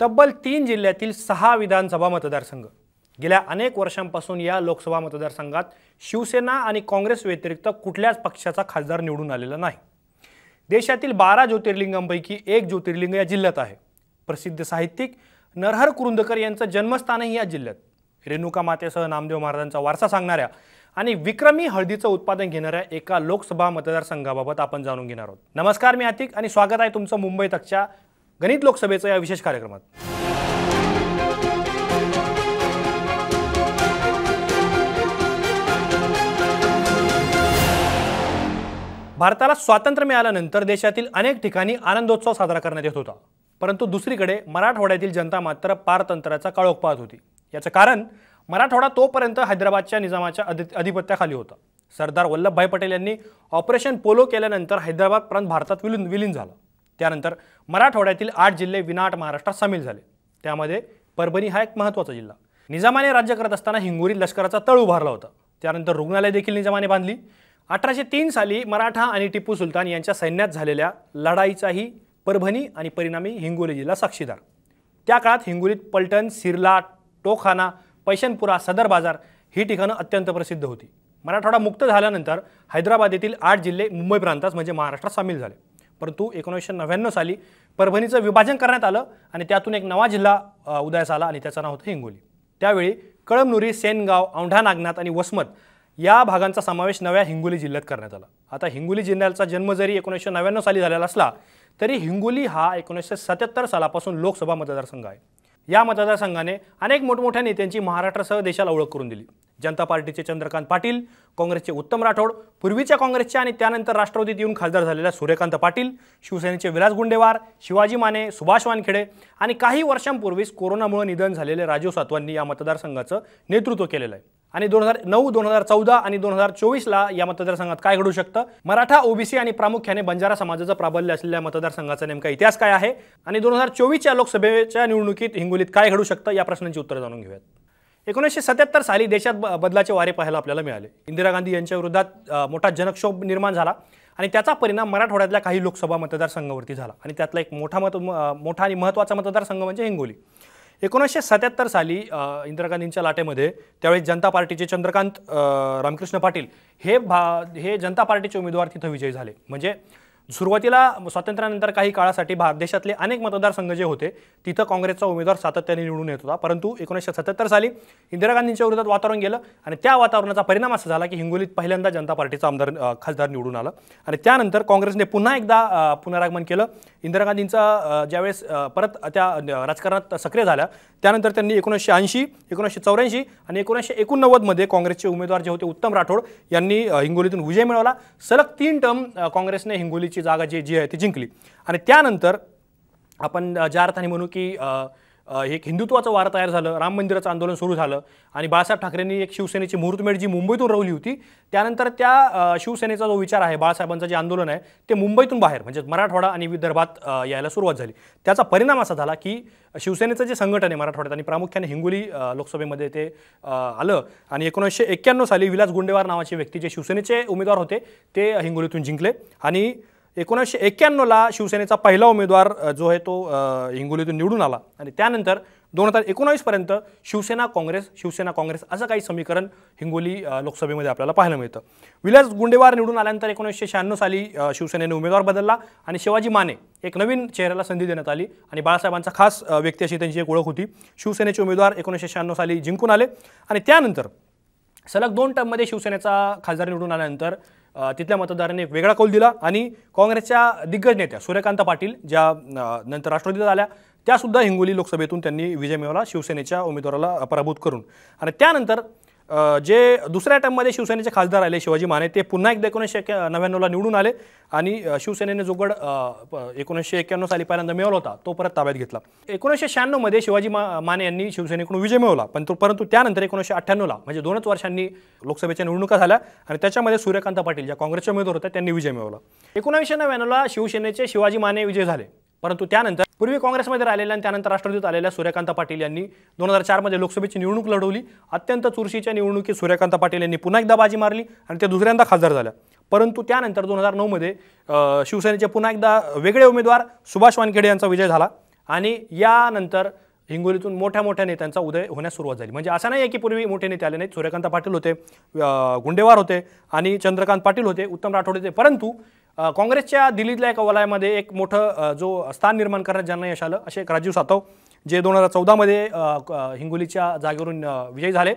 तब्बल 3 जिल्ह्यातील 6 विधानसभा मतदारसंघ गेल्या अनेक वर्षांपासून या लोकसभा मतदारसंघात शिवसेना आणि काँग्रेस व्यतिरिक्त कुठल्याच पक्षाचा खासदार निवडून आलेला नाही। देशातील 12 ज्योतिर्लिंगांपैकी एक ज्योतिर्लिंग या जिल्ह्यात आहे। प्रसिद्ध साहित्यिक नरहर कुरुंदकर यांचं जन्मस्थानही या जिल्ह्यात। रेणुका मातेसह नामदेव महाराजांचा वारसा सांगणाऱ्या आणि विक्रमी हळदीचं उत्पादन घेणाऱ्या एका लोकसभा मतदारसंघाबाबत आपण जाणून घेणार आहोत। नमस्कार, मी आतिक आणि स्वागत आहे तुमचं मुंबई तकच्या गणित लोकसभेच्या या विशेष कार्यक्रमात। भारताला स्वातंत्र्य मिळाल्यानंतर देशातील अनेक ठिकाणी आनंदोत्सव साजरा करण्यात येत होता, परंतु दुसरीकडे मराठवाड्यातील जनता मात्र पारतंत्र्याचा काळोख पाहत होती। याचं कारण मराठवाडा तोपर्यंत हैदराबादच्या निजामाच्या अधिपत्याखाली होता। सरदार वल्लभभाई पटेल यांनी ऑपरेशन पोलो केल्यानंतर हैदराबाद प्रांत भारतात विलीन झाला। त्यानंतर मराठवाड्यातील 8 जिल्हे विनाट महाराष्ट्रात सामील झाले। त्यामध्ये परभणी हा एक महत्त्वाचा जिल्हा। निजामाने राज्य करत असताना हिंगोलीत लष्कराचा तळ उभारला होता। त्यानंतर रुग्णालय देखील निजामाने बांधली। 1803 साली मराठा आणि टिपू सुलतान यांच्या सैन्यात झालेल्या लढाईचाही परभणी आणि परिणामी हिंगोली जिल्हा साक्षीदार। त्या काळात हिंगोलीत पलटण, सिरला, टोकखाना, पैशनपुरा, सदर बाजार ही ठिकाणं अत्यंत प्रसिद्ध होती। मराठवाडा मुक्त झाल्यानंतर हैदराबाद येथील 8 जिल्हे मुंबई प्रांतात म्हणजे महाराष्ट्रात सामील झाले। परंतु 1999 साली परभणीचं विभाजन करण्यात आलं आणि त्यातून एक नवा जिल्हा उदयास आला आणि त्याचं नाव होतं हिंगोली। त्यावेळी कळमनुरी, सेनगाव, औंढा नागनाथ आणि वसमत या भागांचा समावेश नव्या हिंगोली जिल्ह्यात करण्यात आला। आता हिंगोली जिल्ह्याचा जन्म जरी 1999 साली झालेला असला तरी हिंगोली हा 1977 सालापासून लोकसभा मतदारसंघ आहे। या मतदारसंघाने अनेक मोठमोठ्या नेत्यांची महाराष्ट्रासह देशाला ओळख करून दिली। जनता पार्टीचे चंद्रकांत पाटील, काँग्रेसचे उत्तम राठोड, पूर्वीच्या काँग्रेसच्या आणि त्यानंतर राष्ट्रवादीत येऊन खासदार झालेल्या सूर्यकांत पाटील, शिवसेनेचे विलास गुंडेवार, शिवाजी माने, सुभाष वानखेडे आणि काही वर्षांपूर्वीच कोरोनामुळे निधन झालेले राजीव सातवांनी या मतदारसंघाचं नेतृत्व केलेलं आहे। आणि 2009, 2014 आणि 2024ला या मतदारसंघात काय घडू शकतं, मराठा, ओबीसी आणि प्रामुख्याने बंजारा समाजाचं प्राबल्य असलेल्या मतदारसंघाचा नेमका इतिहास काय आहे आणि 2024च्या लोकसभेच्या निवडणुकीत हिंगोलीत काय घडू शकतं या प्रश्नांची उत्तरं जाणून घेऊयात। 1977 साली देशात बदलाचे वारे पाहायला आपल्याला मिळाले। इंदिरा गांधी यांच्या विरोधात मोठा जनक्षोभ निर्माण झाला आणि त्याचा परिणाम मराठवाड्यातल्या काही लोकसभा मतदारसंघावरती झाला आणि त्यातला एक मोठा आणि महत्त्वाचा मतदारसंघ म्हणजे हिंगोली। 1977 साली इंदिरा गांधींच्या लाटेमध्ये त्यावेळी जनता पार्टीचे चंद्रकांत रामकृष्ण पाटील हे जनता पार्टीचे उमेदवार तिथं विजयी झाले। म्हणजे सुरुवातीला स्वातंत्र्यानंतर काही काळासाठी देशातले अनेक मतदारसंघ जे होते तिथं काँग्रेसचा उमेदवार सातत्याने निवडून येत होता, परंतु 1977 साली इंदिरा गांधींच्या विरोधात वातावरण गेलं आणि त्या वातावरणाचा परिणाम असा झाला की हिंगोलीत पहिल्यांदा जनता पार्टीचा खासदार निवडून आला आणि त्यानंतर काँग्रेसने पुन्हा एकदा पुनरागमन केलं। इंदिरा गांधींचा ज्यावेळेस परत त्या राजकारणात सक्रिय झाल्या त्यानंतर त्यांनी 1980, 1984 आणि 1989 मध्ये काँग्रेसचे उमेदवार जे होते उत्तम राठोड यांनी हिंगोलीतून विजय मिळवला। सलग 3 टर्म काँग्रेसने हिंगोलीची जागा जी आहे ती जिंकली आणि त्यानंतर आपण ज्या अर्थाने म्हणू की एक हिंदुत्वाचं वार तयार झालं, राम मंदिराचं आंदोलन सुरू झालं आणि बाळासाहेब ठाकरेंनी एक शिवसेनेची मुहूर्तमेढ जी मुंबईतून रवली होती त्यानंतर त्या शिवसेनेचा जो विचार आहे, बाळासाहेबांचं जे आंदोलन आहे ते मुंबईतून बाहेर म्हणजे मराठवाडा आणि विदर्भात यायला सुरुवात झाली। त्याचा परिणाम असा झाला की शिवसेनेचं जे संघटन आहे मराठवाड्यात आणि प्रामुख्याने हिंगोली लोकसभेमध्ये ते आलं आणि 1991 साली विलास गुंडेवार नावाचे व्यक्ती जे शिवसेनेचे उमेदवार होते ते हिंगोलीतून जिंकले आणि 1991ला शिवसेनेचा पहिला उमेदवार जो आहे तो हिंगोलीतून निवडून आला आणि त्यानंतर 2019 पर्यंत शिवसेना काँग्रेस असं काही समीकरण हिंगोली लोकसभेमध्ये आपल्याला पाहायला मिळतं। विलास गुंडेवार निवडून आल्यानंतर 1996 साली शिवसेनेने उमेदवार बदलला आणि शिवाजी माने एक नवीन चेहऱ्याला संधी देण्यात आली आणि बाळासाहेबांचा खास व्यक्ती अशी त्यांची एक ओळख होती। शिवसेनेचे उमेदवार 1996 साली जिंकून आले आणि त्यानंतर सलग 2 टर्ममध्ये शिवसेनेचा खासदार निवडून आल्यानंतर तिथल्या मतदारांनी एक वेगळा कौल दिला आणि काँग्रेसच्या दिग्गज नेत्या सूर्यकांत पाटील ज्या नंतर राष्ट्रवादीत आल्या त्यासुद्धा हिंगोली लोकसभेतून त्यांनी विजय मिळवला शिवसेनेच्या उमेदवाराला पराभूत करून। आणि त्यानंतर जे दुसऱ्या टर्ममध्ये शिवसेनेचे खासदार आले शिवाजी माने ते पुन्हा एकदा 1999ला निवडून आले आणि शिवसेनेने जो गड 1991 साली पहिल्यांदा मिळवला होता तो परत ताब्यात घेतला। 1996 मध्ये शिवाजी माने यांनी शिवसेनेकडून विजय मिळवला, परंतु त्यानंतर 1998ला म्हणजे 2च वर्षांनी लोकसभेच्या निवडणुका झाल्या आणि त्याच्यामध्ये सूर्यकांत पाटील ज्या काँग्रेसचे उमेदवार होते त्यांनी विजय मिळवला। 1999ला शिवसेनेचे शिवाजी माने विजय झाले, परंतु त्यानंतर पूर्वी काँग्रेसमध्ये राहिलेल्या आणि त्यानंतर राष्ट्रवादीत आलेल्या सूर्यकांत पाटील यांनी 2004 मध्ये लोकसभेची निवडणूक लढवली। अत्यंत चुरशीच्या निवडणुकीत सूर्यकांत पाटील यांनी पुन्हा एकदा बाजी मारली आणि ते दुसऱ्यांदा खासदार झाल्या। परंतु त्यानंतर 2009 मध्ये शिवसेनेचे पुन्हा एकदा वेगळे उमेदवार सुभाष वानखेडे यांचा विजय झाला आणि यानंतर हिंगोलीतून मोठ्या मोठ्या नेत्यांचा उदय होण्यास सुरुवात झाली. म्हणजे असं नाही आहे की पूर्वी मोठे नेते आले नाहीत. सूर्यकांत पाटील होते, गुंडेवार होते आणि चंद्रकांत पाटील होते, उत्तम राठोड होते. परंतु काँग्रेसच्या दिल्लीतल्या एका वलयामध्ये एक मोठं जो स्थान निर्माण करण्यात ज्यांना यश आलं असे एक राजीव सातव, जे 2014 मध्ये हिंगोलीच्या जागेवरून विजयी झाले.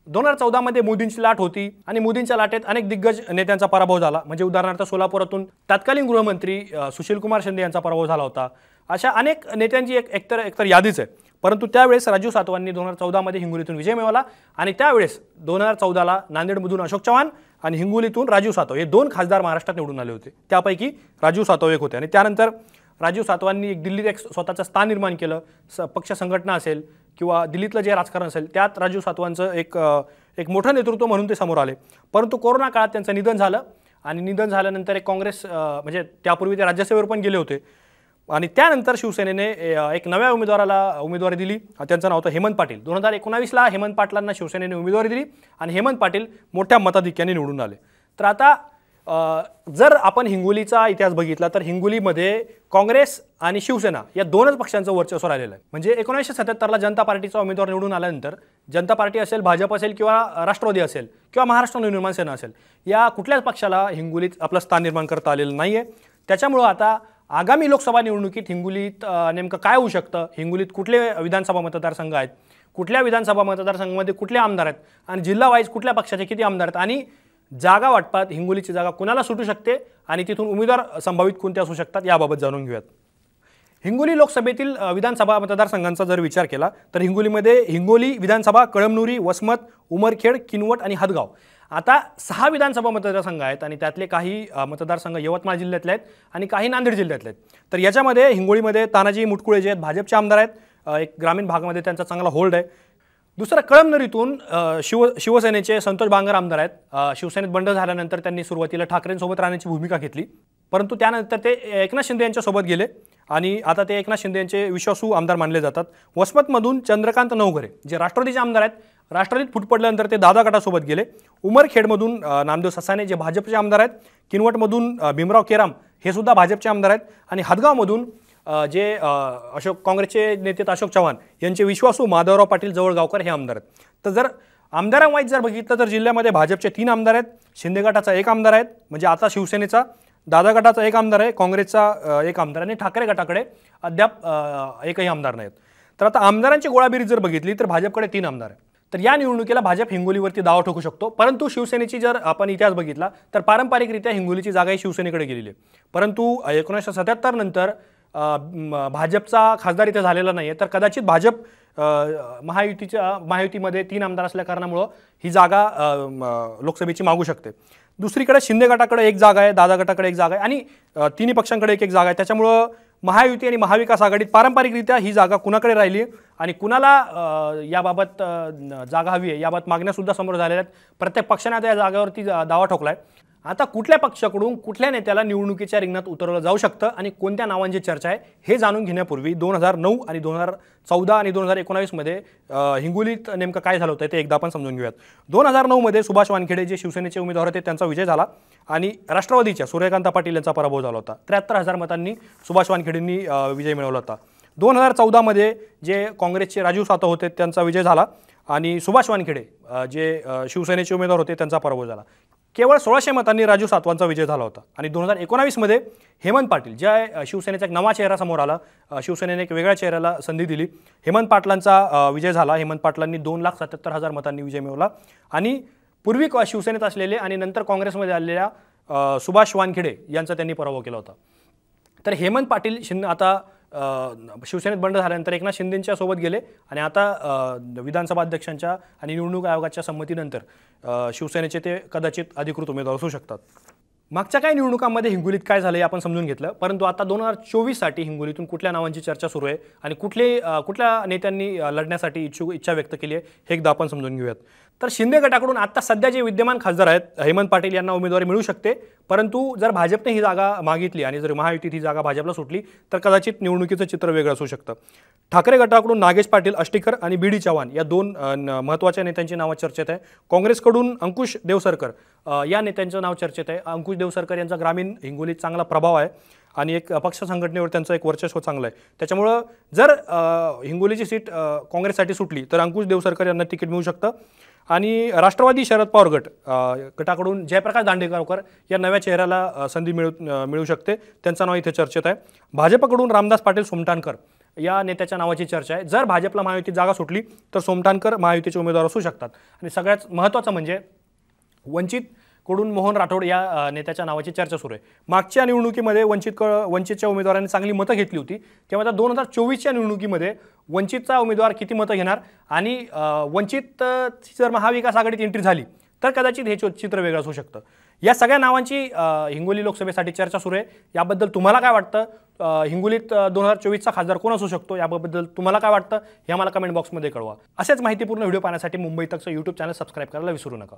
2014 मध्ये मोदींची लाट होती आणि मोदींच्या लाटेत अनेक दिग्गज नेत्यांचा पराभव झाला. म्हणजे उदाहरणार्थ सोलापुरातून तत्कालीन गृहमंत्री सुशीलकुमार शिंदे यांचा पराभव झाला होता. अशा अनेक नेत्यांची एकतर यादीच आहे. परंतु त्यावेळेस राजीव सातवांनी 2014 मध्ये हिंगोलीतून विजय मिळवला आणि त्यावेळेस 2014ला नांदेडमधून अशोक चव्हाण आणि हिंगोलीतून राजीव सातव हे 2 खासदार महाराष्ट्रात निवडून आले होते. त्यापैकी राजीव सातव एक होते. आणि त्यानंतर राजीव सातवांनी दिल्लीत एक स्वतःचं स्थान निर्माण केलं. पक्ष संघटना असेल किंवा दिल्लीतलं जे राजकारण असेल त्यात राजीव सातवांचं एक मोठं नेतृत्व म्हणून ते समोर आले. परंतु कोरोना काळात त्यांचं निधन झालं आणि निधन झाल्यानंतर एक काँग्रेस म्हणजे त्यापूर्वी ते राज्यसभेवर पण गेले होते आणि त्यानंतर शिवसेनेने एक नव्या उमेदवाराला उमेदवारी दिली. त्यांचं नाव होतं हेमंत पाटील. 2019ला हेमंत पाटलांना शिवसेनेने उमेदवारी दिली आणि हेमंत पाटील मोठ्या मताधिक्याने निवडून आले. तर आता जर आपण हिंगोलीचा इतिहास बघितला तर हिंगोलीमध्ये काँग्रेस आणि शिवसेना या दोनच पक्षांचं वर्चस्व राहिलेलं आहे. म्हणजे 1977ला जनता पार्टीचा उमेदवार निवडून आल्यानंतर जनता पार्टी असेल, भाजप असेल किंवा राष्ट्रवादी असेल किंवा महाराष्ट्र नवनिर्माण सेना असेल या कुठल्याच पक्षाला हिंगोलीत आपलं स्थान निर्माण करता आलेलं नाही आहे. त्याच्यामुळं आता आगामी लोकसभा निवडणुकीत हिंगोलीत नेमकं काय होऊ शकतं, हिंगोलीत कुठले विधानसभा मतदारसंघ आहेत, कुठल्या विधानसभा मतदारसंघामध्ये कुठले आमदार आहेत आणि जिल्हा वाईज कुठल्या पक्षाचे किती आमदार आहेत आणि जागा वाटपात हिंगोलीची जागा कुणाला सुटू शकते आणि तिथून उमेदवार संभावित कोणते असू शकतात याबाबत जाणून घेऊयात. हिंगोली लोकसभेतील विधानसभा मतदारसंघांचा जर विचार केला तर हिंगोलीमध्ये हिंगोली विधानसभा, कळमनुरी, वसमत, उमरखेड, किनवट आणि हदगाव आता 6 विधानसभा मतदारसंघ आहेत आणि त्यातले काही मतदारसंघ यवतमाळ जिल्ह्यातले आहेत आणि काही नांदेड जिल्ह्यातले आहेत. तर याच्यामध्ये हिंगोलीमध्ये तानाजी मुटकुळे जे आहेत भाजपचे आमदार आहेत, एक ग्रामीण भागामध्ये त्यांचा चांगला होल्ड आहे. दुसरं कळमनुरीतून शिवसेनेचे संतोष बांगर आमदार आहेत. शिवसेनेत बंड झाल्यानंतर त्यांनी सुरुवातीला ठाकरेंसोबत राहण्याची भूमिका घेतली, परंतु त्यानंतर ते एकनाथ शिंदे यांच्यासोबत गेले आणि आता ते एकनाथ शिंदे यांचे विश्वासू आमदार मानले जातात. वसमतमधून चंद्रकांत नवघरे जे राष्ट्रवादीचे आमदार आहेत, राष्ट्रवादीत फूट पडल्यानंतर ते दादा गटासोबत गेले. उमरखेडमधून नामदेव ससाने जे भाजपचे आमदार आहेत, किनवटमधून भीमराव केराम हे सुद्धा भाजपचे आमदार आहेत आणि हदगावमधून जे काँग्रेसचे नेते अशोक चव्हाण यांचे विश्वासू माधवराव पाटील जवळगावकर हे आमदार आहेत. तर जर आमदारांवाईज जर बघितलं तर जिल्ह्यामध्ये भाजपचे 3 आमदार आहेत, शिंदे गटाचा 1 आमदार आहेत, म्हणजे आता शिवसेनेचा, दादा गटाचा 1 आमदार आहे, काँग्रेसचा 1 आमदार आणि ठाकरे गटाकडे अद्याप एकही आमदार नाहीत. तर आता आमदारांची गोळाबेरीज जर बघितली तर भाजपकडे 3 आमदार आहेत. तर या निवडणुकीला भाजप हिंगोलीवरती दावा ठोकू शकतो. परंतु शिवसेनेची जर आपण इतिहास बघितला तर पारंपरिकरित्या हिंगोलीची जागा ही शिवसेनेकडे गेलेली आहे. परंतु 1977 नंतर भाजपचा खासदार इथे झालेला नाही आहे. तर कदाचित भाजप महायुतीमध्ये 3 आमदार असल्या कारणामुळं ही जागा लोकसभेची मागू शकते. दुसरीकडे शिंदे गटाकडे 1 जागा आहे, दादा गटाकडे 1 जागा आहे आणि तिन्ही पक्षांकडे 1-1 जागा आहे. त्याच्यामुळं महायुती आणि महाविकास आघाडीत पारंपरिकरित्या ही जागा कुणाकडे राहिली आणि कुणाला याबाबत जागा हवी आहे याबाबत मागण्यासुद्धा समोर झालेल्या आहेत. प्रत्येक पक्षाने आता या जागेवरती दावा ठोकला आहे. आता कुठल्या पक्षाकडून कुठल्या नेत्याला निवडणुकीच्या रिंगणात उतरवलं जाऊ शकतं आणि कोणत्या नावांची चर्चा आहे हे जाणून घेण्यापूर्वी 2009 आणि 2014 आणि 2019 मध्ये हिंगोलीत नेमकं काय झालं होतं ते एकदा आपण समजून घेऊयात. 2009 मध्ये सुभाष वानखेडे जे शिवसेनेचे उमेदवार होते त्यांचा विजय झाला आणि राष्ट्रवादीच्या सूर्यकांत पाटील यांचा पराभव झाला होता. 73,000 मतांनी सुभाष वानखेडेंनी विजय मिळवला होता. 2014 मध्ये जे काँग्रेसचे राजीव सातव होते त्यांचा विजय झाला आणि सुभाष वानखेडे जे शिवसेनेचे उमेदवार होते त्यांचा पराभव झाला. केवळ 1600 मतांनी राजीव सातवांचा विजय झाला होता. आणि 2019 मध्ये हेमंत पाटील ज्या शिवसेनेचा एक नवा चेहरा समोर आला, शिवसेनेने एक वेगळ्या चेहऱ्याला संधी दिली, हेमंत पाटलांचा विजय झाला. हेमंत पाटलांनी 2,77,000 मतांनी विजय मिळवला आणि पूर्वी शिवसेनेत असलेले आणि नंतर काँग्रेसमध्ये आलेल्या सुभाष वानखेडे यांचा त्यांनी पराभव केला होता. तर हेमंत पाटील आता शिवसेनेत बंड झाल्यानंतर एकनाथ शिंदेंच्या सोबत गेले आणि आता विधानसभा अध्यक्षांच्या आणि निवडणूक आयोगाच्या संमतीनंतर शिवसेनेचे ते कदाचित अधिकृत उमेदवार असू शकतात. मागच्या काही निवडणुकांमध्ये हिंगोलीत काय झालं हे आपण समजून घेतलं, परंतु आता 2024 साठी हिंगोलीतून कुठल्या नावांची चर्चा सुरू आहे आणि कुठल्या नेत्यांनी लढण्यासाठी इच्छा व्यक्त केली आहे हे एकदा आपण समजून घेऊयात. तर शिंदे गटाकडून आता सध्या जे विद्यमान खासदार आहेत हेमंत पाटील यांना उमेदवारी मिळू शकते, परंतु जर भाजपने ही जागा मागितली आणि जर महायुतीत ही जागा भाजपला सुटली तर कदाचित निवडणुकीचं चित्र वेगळं असू शकतं. ठाकरे गटाकडून नागेश पाटील अष्टीकर आणि बीडी चव्हाण या 2 महत्त्वाच्या नेत्यांची नावं चर्चेत आहे. काँग्रेसकडून अंकुश देवसरकर या नेत्यांचं नाव चर्चेत आहे. अंकुश देवसरकर यांचा ग्रामीण हिंगोलीत चांगला प्रभाव आहे आणि एक पक्ष संघटनेवर त्यांचं एक वर्चस्व चांगलं आहे. त्याच्यामुळं जर हिंगोलीची सीट काँग्रेससाठी सुटली तर अंकुश देवसरकर यांना तिकीट मिळू शकतं. आणि राष्ट्रवादी शरद पवार गटाकडून जयप्रकाश दांडेगावकर या नव्या चेहऱ्याला संधी मिळू शकते. त्यांचं नाव इथे चर्चेत आहे. भाजपकडून रामदास पाटील सोमठाणकर या नेत्याच्या नावाची चर्चा आहे. जर भाजपला महायुतीत जागा सुटली तर सोमठाणकर महायुतीचे उमेदवार असू शकतात. आणि सगळ्यात महत्त्वाचं म्हणजे वंचितकडून मोहन राठोड या नेत्याच्या नावाची चर्चा सुरू आहे. मागच्या निवडणुकीमध्ये वंचितच्या उमेदवारांनी चांगली मतं घेतली होती. तेव्हा आता 2024च्या निवडणुकीमध्ये वंचितचा उमेदवार किती मतं घेणार आणि वंचित जर महाविकास आघाडीत एंट्री झाली तर कदाचित हे चित्र वेगळं असू शकतं. या सगळ्या नावांची हिंगोली लोकसभेसाठी चर्चा सुरू आहे. याबद्दल तुम्हाला काय वाटतं? हिंगोलीत 2024चा खासदार कोण असू शकतो याबद्दल तुम्हाला काय वाटतं हे आम्हाला कमेंट बॉक्समध्ये कळवा. असेच माहितीपूर्ण व्हिडिओ पाहण्यासाठी मुंबई तकचं यूट्यूब चॅनल सबस्क्राईब करायला विसरू नका.